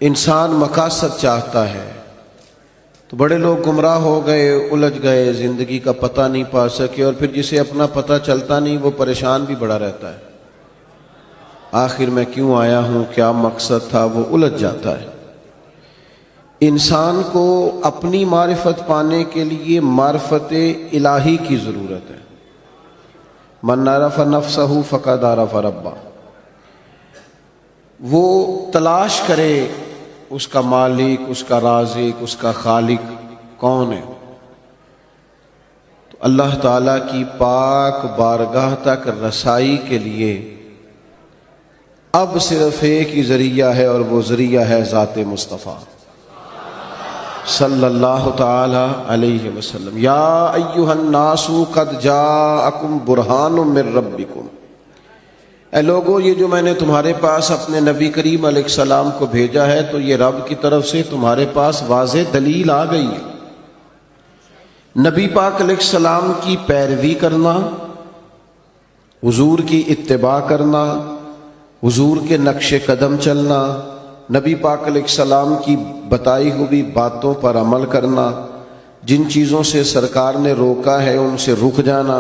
انسان مقاصد چاہتا ہے تو بڑے لوگ گمراہ ہو گئے، الجھ گئے، زندگی کا پتہ نہیں پا سکے، اور پھر جسے اپنا پتہ چلتا نہیں وہ پریشان بھی بڑا رہتا ہے، آخر میں کیوں آیا ہوں، کیا مقصد تھا، وہ الجھ جاتا ہے۔ انسان کو اپنی معرفت پانے کے لیے معرفت الہی کی ضرورت ہے۔ من عرف نفسہ فقد عرف ربہ، وہ تلاش کرے اس کا مالک، اس کا رازق، اس کا خالق کون ہے۔ تو اللہ تعالیٰ کی پاک بارگاہ تک رسائی کے لیے اب صرف ایک ہی ذریعہ ہے، اور وہ ذریعہ ہے ذات مصطفیٰ صلی اللہ تعالی علیہ وسلم۔ یا ایھا الناس قد جاءکم برہان من ربکم، اے لوگو یہ جو میں نے تمہارے پاس اپنے نبی کریم علیہ السلام کو بھیجا ہے تو یہ رب کی طرف سے تمہارے پاس واضح دلیل آ گئی ہے۔ نبی پاک علیہ السلام کی پیروی کرنا، حضور کی اتباع کرنا، حضور کے نقش قدم چلنا، نبی پاک علیہ السلام کی بتائی ہوئی باتوں پر عمل کرنا، جن چیزوں سے سرکار نے روکا ہے ان سے رک جانا۔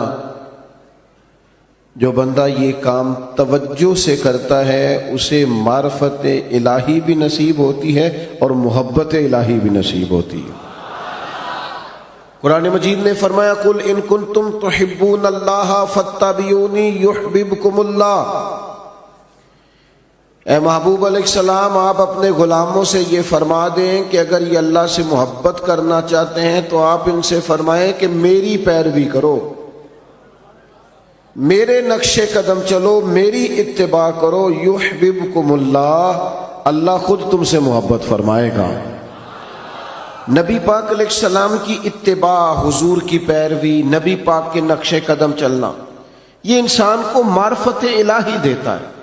جو بندہ یہ کام توجہ سے کرتا ہے اسے معرفت الہی بھی نصیب ہوتی ہے اور محبت الہی بھی نصیب ہوتی ہے۔ قرآن مجید نے فرمایا قل ان کنتم تحبون اللہ فاتبعونی یحببکم اللہ، اے محبوب علیہ السلام آپ اپنے غلاموں سے یہ فرما دیں کہ اگر یہ اللہ سے محبت کرنا چاہتے ہیں تو آپ ان سے فرمائیں کہ میری پیروی کرو، میرے نقش قدم چلو، میری اتباع کرو، یحببکم اللہ، اللہ خود تم سے محبت فرمائے گا۔ نبی پاک علیہ السلام کی اتباع، حضور کی پیروی، نبی پاک کے نقش قدم چلنا، یہ انسان کو معرفت الہی دیتا ہے۔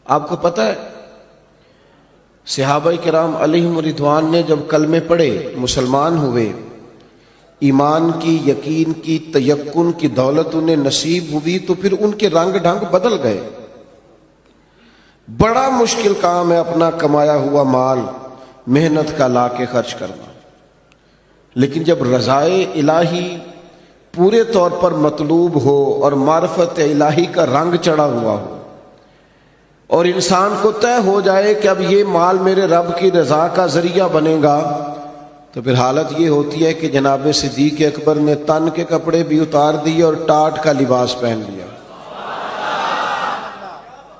آپ کو پتہ ہے صحابہ کرام علیہم رضوان نے جب کلمے پڑھے، مسلمان ہوئے، ایمان کی، یقین کی، تیقن کی دولت انہیں نصیب ہوئی تو پھر ان کے رنگ ڈھنگ بدل گئے۔ بڑا مشکل کام ہے اپنا کمایا ہوا مال محنت کا لا کے خرچ کرنا، لیکن جب رضائے الہی پورے طور پر مطلوب ہو اور معرفت الہی کا رنگ چڑھا ہوا ہو اور انسان کو طے ہو جائے کہ اب یہ مال میرے رب کی رضا کا ذریعہ بنے گا، تو پھر حالت یہ ہوتی ہے کہ جناب صدیق اکبر نے تن کے کپڑے بھی اتار دیے اور ٹاٹ کا لباس پہن لیا۔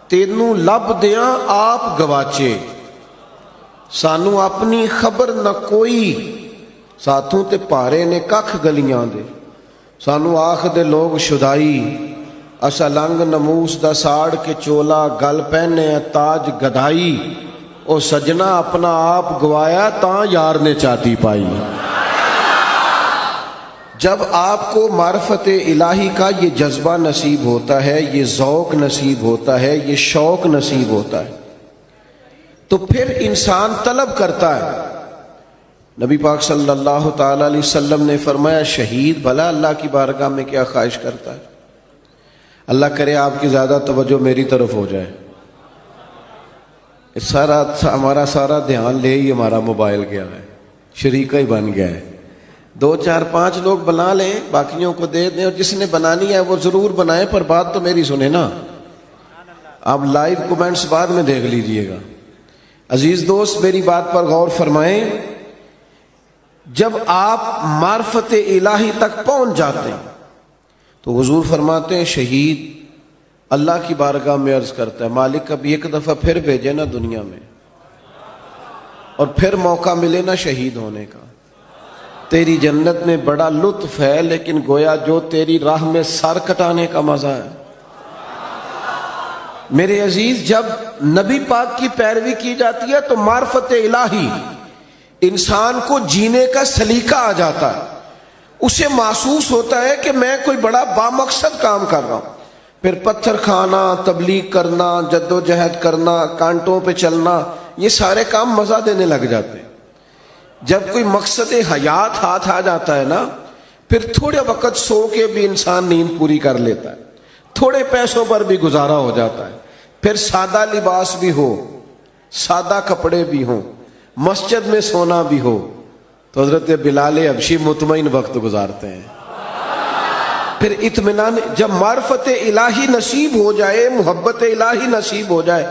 تینوں لب دیاں آپ گواچے، سانو اپنی خبر نہ کوئی، ساتھوں تے پارے نے ککھ گلیاں دے، سانو آکھ دے لوگ شدائی، اسا لنگ نموس دا ساڑ کے چولا، گل پہنے تاج گدائی، او سجنا اپنا آپ گوایا تاں یار نے چاتی پائی۔ جب آپ کو معرفت الہی کا یہ جذبہ نصیب ہوتا ہے، یہ ذوق نصیب ہوتا ہے، یہ شوق نصیب ہوتا ہے، تو پھر انسان طلب کرتا ہے۔ نبی پاک صلی اللہ تعالی علیہ وسلم نے فرمایا شہید بھلا اللہ کی بارگاہ میں کیا خواہش کرتا ہے؟ اللہ کرے آپ کی زیادہ توجہ میری طرف ہو جائے، ہمارا سارا دھیان لے ہی ہمارا موبائل گیا ہے، شریکہ ہی بن گیا ہے۔ 2 4 5 لوگ بنا لیں، باقیوں کو دے دیں، اور جس نے بنانی ہے وہ ضرور بنائے، پر بات تو میری سنیں نا۔ آپ لائیو کومنٹس بعد میں دیکھ لیجئے گا۔ عزیز دوست میری بات پر غور فرمائیں، جب آپ معرفت الہی تک پہنچ جاتے ہیں تو حضور فرماتے ہیں شہید اللہ کی بارگاہ میں عرض کرتا ہے مالک اب ایک دفعہ پھر بھیجے نا دنیا میں، اور پھر موقع ملے نا شہید ہونے کا۔ تیری جنت میں بڑا لطف ہے، لیکن گویا جو تیری راہ میں سر کٹانے کا مزہ ہے۔ میرے عزیز جب نبی پاک کی پیروی کی جاتی ہے تو معرفت الہی انسان کو جینے کا سلیقہ آ جاتا ہے، اسے محسوس ہوتا ہے کہ میں کوئی بڑا بامقصد کام کر رہا ہوں۔ پھر پتھر کھانا، تبلیغ کرنا، جد و جہد کرنا، کانٹوں پہ چلنا، یہ سارے کام مزہ دینے لگ جاتے ہیں۔ جب کوئی مقصد حیات ہاتھ آ جاتا ہے نا، پھر تھوڑے وقت سو کے بھی انسان نیند پوری کر لیتا ہے، تھوڑے پیسوں پر بھی گزارا ہو جاتا ہے، پھر سادہ لباس بھی ہو، سادہ کپڑے بھی ہوں، مسجد میں سونا بھی ہو، تو حضرت بلال حبشی مطمئن وقت گزارتے ہیں۔ پھر اطمینان، جب معرفت الہی نصیب ہو جائے، محبت الہی نصیب ہو جائے،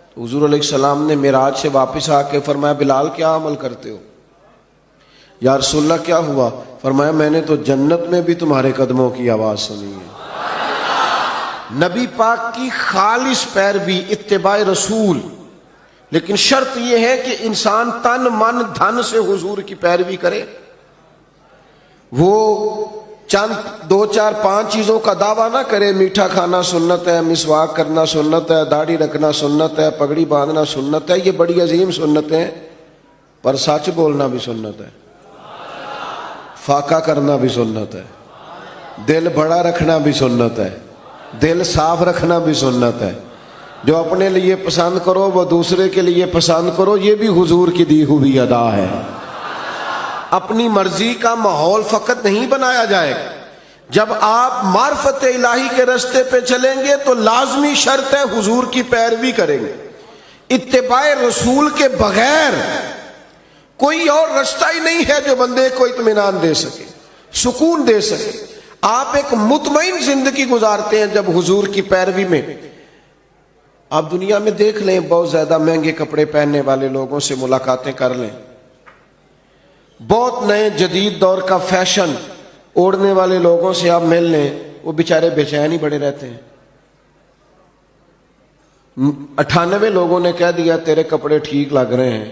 تو حضور علیہ السلام نے معراج سے واپس آ کے فرمایا بلال کیا عمل کرتے ہو؟ یا رسول اللہ کیا ہوا؟ فرمایا میں نے تو جنت میں بھی تمہارے قدموں کی آواز سنی ہے۔ نبی پاک کی خالص پیروی، اتباع رسول، لیکن شرط یہ ہے کہ انسان تن من دھن سے حضور کی پیروی کرے۔ وہ چند 2 4 5 چیزوں کا دعویٰ نہ کرے، میٹھا کھانا سنت ہے، مسواک کرنا سنت ہے، داڑھی رکھنا سنت ہے، پگڑی باندھنا سنت ہے، یہ بڑی عظیم سنتیں ہیں، پر سچ بولنا بھی سنت ہے، فاقہ کرنا بھی سنت ہے، دل بڑا رکھنا بھی سنت ہے، دل صاف رکھنا بھی سنت ہے۔ جو اپنے لیے پسند کرو وہ دوسرے کے لیے پسند کرو، یہ بھی حضور کی دی ہوئی ادا ہے۔ اپنی مرضی کا ماحول فقط نہیں بنایا جائے گا۔ جب آپ معرفت الہی کے راستے پہ چلیں گے تو لازمی شرط ہے حضور کی پیروی کریں گے۔ اتباع رسول کے بغیر کوئی اور راستہ ہی نہیں ہے جو بندے کو اطمینان دے سکے، سکون دے سکے۔ آپ ایک مطمئن زندگی گزارتے ہیں جب حضور کی پیروی میں۔ آپ دنیا میں دیکھ لیں، بہت زیادہ مہنگے کپڑے پہننے والے لوگوں سے ملاقاتیں کر لیں، بہت نئے جدید دور کا فیشن اوڑھنے والے لوگوں سے آپ مل لیں، وہ بیچارے بے چین ہی بڑے رہتے ہیں۔ 98 لوگوں نے کہہ دیا تیرے کپڑے ٹھیک لگ رہے ہیں،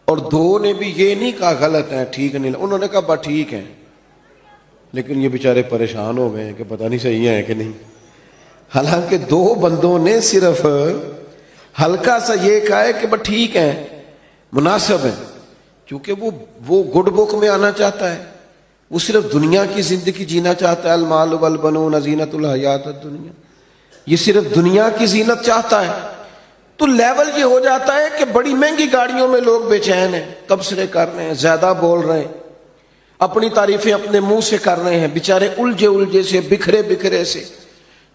اور 2 نے بھی یہ نہیں کہا غلط ہیں، ٹھیک نہیں، انہوں نے کہا بس ٹھیک ہیں، لیکن یہ بیچارے پریشان ہو گئے ہیں کہ پتہ نہیں صحیح ہے کہ نہیں۔ حالانکہ 2 بندوں نے صرف ہلکا سا یہ کہا ہے کہ بس ٹھیک ہیں، مناسب ہیں، کیونکہ وہ گڈ بک میں آنا چاہتا ہے، وہ صرف دنیا کی زندگی جینا چاہتا ہے۔ المال والبنون زینت الحیات الدنیا، یہ صرف دنیا کی زینت چاہتا ہے۔ تو لیول یہ ہو جاتا ہے کہ بڑی مہنگی گاڑیوں میں لوگ بے چین ہیں، تبصرے کر رہے ہیں، زیادہ بول رہے ہیں، اپنی تعریفیں اپنے منہ سے کر رہے ہیں، بیچارے الجھے سے، بکھرے سے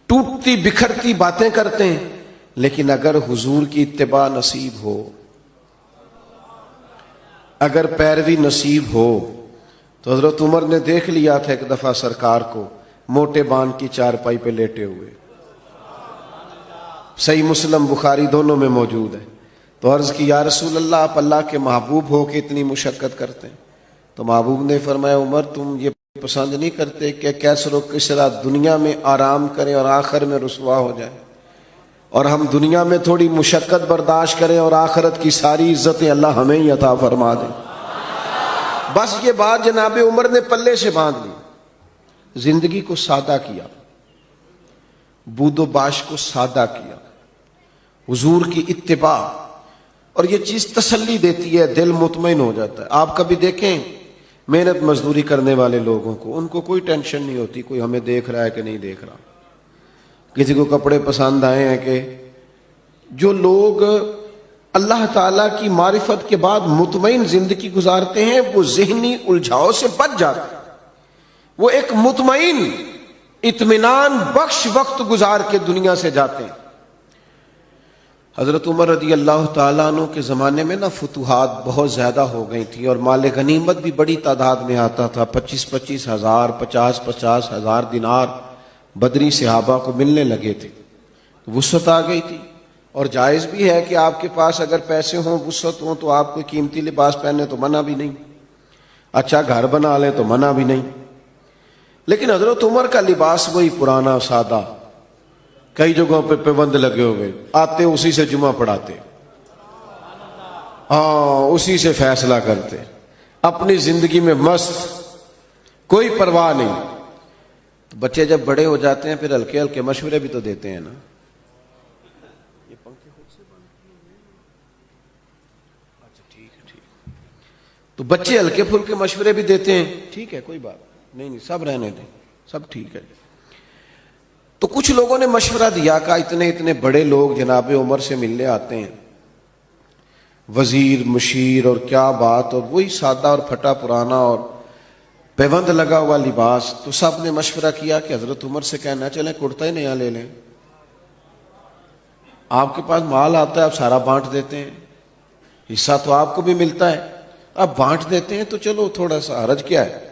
ٹوٹتی بکھرتی باتیں کرتے ہیں۔ لیکن اگر حضور کی اتباع نصیب ہو، اگر پیروی نصیب ہو، تو حضرت عمر نے دیکھ لیا تھا ایک دفعہ سرکار کو موٹے بان کی چارپائی پہ لیٹے ہوئے، صحیح مسلم بخاری دونوں میں موجود ہے۔ تو عرض کی یا رسول اللہ، آپ اللہ کے محبوب ہو کے اتنی مشقت کرتے ہیں؟ تو محبوب نے فرمایا عمر تم یہ پسند نہیں کرتے کہ کیسر و کسرا دنیا میں آرام کریں اور آخر میں رسوا ہو جائے، اور ہم دنیا میں تھوڑی مشقت برداشت کریں اور آخرت کی ساری عزتیں اللہ ہمیں ہی عطا فرما دیں۔ بس یہ بات جناب عمر نے پلے سے باندھ لی، زندگی کو سادہ کیا، بود و باش کو سادہ کیا، حضور کی اتباع، اور یہ چیز تسلی دیتی ہے، دل مطمئن ہو جاتا ہے۔ آپ کبھی دیکھیں محنت مزدوری کرنے والے لوگوں کو، ان کو کوئی ٹینشن نہیں ہوتی کوئی ہمیں دیکھ رہا ہے کہ نہیں دیکھ رہا، کسی کو کپڑے پسند آئے ہیں کہ۔ جو لوگ اللہ تعالیٰ کی معرفت کے بعد مطمئن زندگی گزارتے ہیں وہ ذہنی الجھاؤ سے بچ جاتے ہیں، وہ ایک مطمئن اطمینان بخش وقت گزار کے دنیا سے جاتے ہیں۔ حضرت عمر رضی اللہ تعالیٰ عنہ کے زمانے میں فتوحات بہت زیادہ ہو گئی تھیں، اور مال غنیمت بھی بڑی تعداد میں آتا تھا، 25 ہزار 50 ہزار دینار بدری صحابہ کو ملنے لگے تھے۔ وسعت آ گئی تھی، اور جائز بھی ہے کہ آپ کے پاس اگر پیسے ہوں، وسعت ہوں، تو آپ کوئی قیمتی لباس پہنے تو منع بھی نہیں، اچھا گھر بنا لیں تو منع بھی نہیں۔ لیکن حضرت عمر کا لباس وہی پرانا سادہ، کئی جگہوں پہ پابند لگے ہوئے، آتے اسی سے جمعہ پڑھاتے، اسی سے فیصلہ کرتے، اپنی زندگی میں مست، کوئی پرواہ نہیں۔ تو بچے جب بڑے ہو جاتے ہیں پھر ہلکے ہلکے مشورے بھی تو دیتے ہیں نا۔ تو بچے ہلکے پھلکے مشورے بھی دیتے ہیں، ٹھیک ہے کوئی بات نہیں، سب رہنے دیں، سب ٹھیک ہے۔ تو کچھ لوگوں نے مشورہ دیا کہ اتنے بڑے لوگ جناب عمر سے ملنے آتے ہیں، وزیر مشیر اور کیا بات، اور وہی سادہ اور پھٹا پرانا اور پیوند لگا ہوا لباس۔ تو سب نے مشورہ کیا کہ حضرت عمر سے کہنا چلیں کرتا ہی نیا لے لیں۔ آپ کے پاس مال آتا ہے آپ سارا بانٹ دیتے ہیں، حصہ تو آپ کو بھی ملتا ہے، آپ بانٹ دیتے ہیں، تو چلو تھوڑا سا حرج کیا ہے۔